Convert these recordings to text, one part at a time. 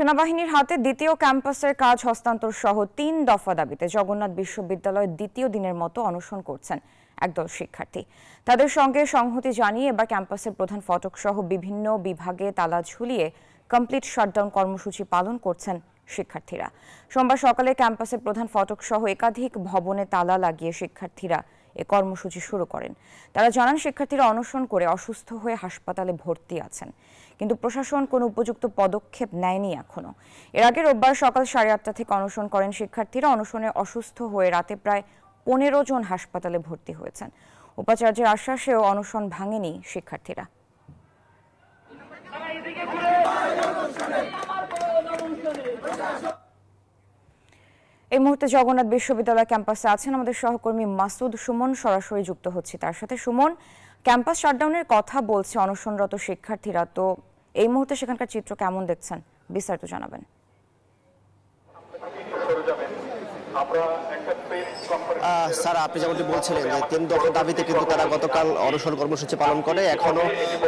সেনাবাহিনীর হাতে দ্বিতীয় ক্যাম্পাসের কাজ হস্তান্তর সহ ৩ দফা দাবিতে জগন্নাথ বিশ্ববিদ্যালয়ের দ্বিতীয় দিনের মতো অনশন করছেন একদল শিক্ষার্থী। তাদের সঙ্গে সংহতি জানিয়ে এবার ক্যাম্পাসের প্রধান ফটক সহ বিভিন্ন বিভাগে তালা ঝুলিয়ে কমপ্লিট শাটডাউন কর্মসূচি পালন করছেন শিক্ষার্থীরা। সোমবার সকালে ক্যাম্পাসের প্রধান ফটক সহ একাধিক ভবনে তালা লাগিয়ে শিক্ষার্থীরা এ কর্মসূচি শুরু করেন। তারা জানান, শিক্ষার্থীরা অনশন করে অসুস্থ হয়ে হাসপাতালে ভর্তি আছেন, কিন্তু প্রশাসন কোনো উপযুক্ত পদক্ষেপ নেয়নি এখনো। এর আগে রোববার সকাল 8:30 থেকে অনশন করেন শিক্ষার্থীরা। অনশনে অসুস্থ হয়ে রাতে প্রায় 15 জন হাসপাতালে ভর্তি হয়েছেন। উপাচার্যের আশ্বাসেও অনশন ভাঙেনি শিক্ষার্থীরা। এই মুহূর্তে জগন্নাথ বিশ্ববিদ্যালয় ক্যাম্পাসে আছেন আমাদের সহকর্মী মাসুদ সুমন, সরাসরি যুক্ত হচ্ছে তার সাথে। সুমন, ক্যাম্পাস শাটডাউনের কথা বলছে অনশনরত শিক্ষার্থীরা, তো এই মুহূর্তে সেখানকার চিত্র কেমন দেখছেন, বিস্তারিত জানাবেন। স্যার, আপনি যেমনটি বলছিলেন যে 3 দফা দাবিতে কিন্তু তারা গতকাল অনশন কর্মসূচি পালন করে। এখনো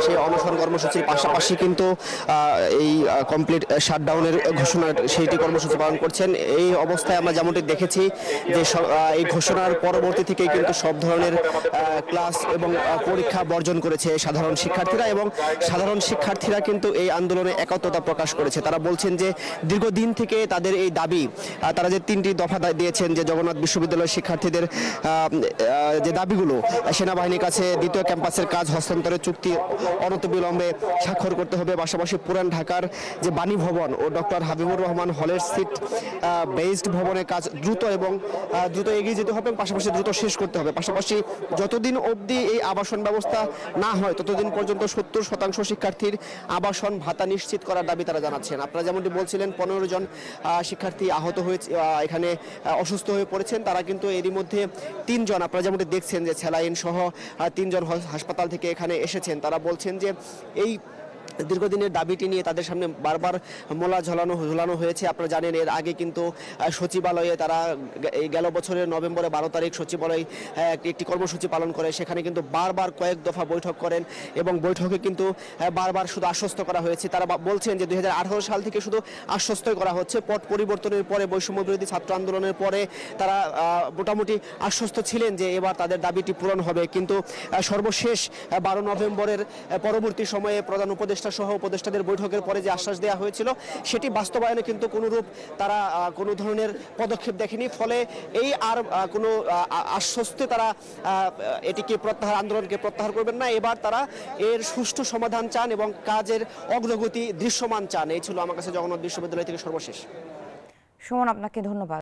সেই অনশন কর্মসূচির পাশাপাশি কিন্তু এই কমপ্লিট শাটডাউনের ঘোষণা সেইটি কর্মসূচি পালন করছেন। এই অবস্থায় আমরা যেমনটি দেখেছি যে এই ঘোষণার পরবর্তী থেকেই কিন্তু সব ধরনের ক্লাস এবং পরীক্ষা বর্জন করেছে সাধারণ শিক্ষার্থীরা, এবং সাধারণ শিক্ষার্থীরা কিন্তু এই আন্দোলনে একত্রতা প্রকাশ করেছে। তারা বলছেন যে দীর্ঘদিন থেকে তাদের এই দাবি, তারা যে 3টি দফা দিয়েছেন যে জগন্নাথ বিশ্ববিদ্যালয়ের শিক্ষার্থীদের যে দাবিগুলো, সেনাবাহিনীর কাছে দ্বিতীয় ক্যাম্পাসের কাজ হস্তান্তরের চুক্তি অনতিবিলম্বে স্বাক্ষর করতে হবে, পাশাপাশি পুরান ঢাকার যে বাণী ভবন ও ডক্টর হাবিবুর রহমান হলের সিট বেসড ভবনের কাজ দ্রুত এগিয়ে যেতে হবে, পাশাপাশি দ্রুত শেষ করতে হবে। পাশাপাশি যতদিন অবধি এই আবাসন ব্যবস্থা না হয় ততদিন পর্যন্ত 70% শিক্ষার্থীর আবাসন ভাতা নিশ্চিত করার দাবি তারা জানাচ্ছেন। আপনারা যেমনটি বলছিলেন 15 জন শিক্ষার্থী আহত হয়েছে, এখানে অসুস্থ হয়ে পড়েছেন। তারা কিন্তু এরই মধ্যে 3 জন, আপনারা যেমনটি দেখছেন যে স্যালাইন সহ 3 জন হাসপাতাল থেকে এখানে এসেছেন। তারা বলছেন যে এই দীর্ঘদিনের দাবিটি নিয়ে তাদের সামনে বারবার মোলা ঝুলানো হয়েছে। আপনারা জানেন এর আগে কিন্তু সচিবালয়ে তারা এই গেল বছরের নভেম্বরে 12 তারিখ সচিবালয়ে একটি কর্মসূচি পালন করে। সেখানে কিন্তু বারবার কয়েক দফা বৈঠক করেন এবং বৈঠকে কিন্তু বারবার শুধু আশ্বস্ত করা হয়েছে। তারা বলছেন যে 2018 সাল থেকে শুধু আশ্বস্তই করা হচ্ছে। পট পরিবর্তনের পরে, বৈষম্য বিরোধী ছাত্র আন্দোলনের পরে তারা মোটামুটি আশ্বস্ত ছিলেন যে এবার তাদের দাবিটি পূরণ হবে, কিন্তু সর্বশেষ 12 নভেম্বরের পরবর্তী সময়ে প্রধান উপদেষ্টা সহ উপদেষ্টাদের বৈঠকের পরে যে আশ্বাস দেওয়া হয়েছিল সেটি বাস্তবায়নে কিন্তু কোনোরূপ তারা কোনো ধরনের পদক্ষেপ দেখেনি। ফলে এই আর কোনো আশ্বস্তে তারা এটিকে আন্দোলনকে প্রত্যাহার করবেন না। এবার তারা এর সুষ্ঠু সমাধান চান এবং কাজের অগ্রগতি দৃশ্যমান চান। এই ছিল আমার কাছে জগন্নাথ বিশ্ববিদ্যালয় থেকে সর্বশেষ। সুমন, আপনাকে ধন্যবাদ।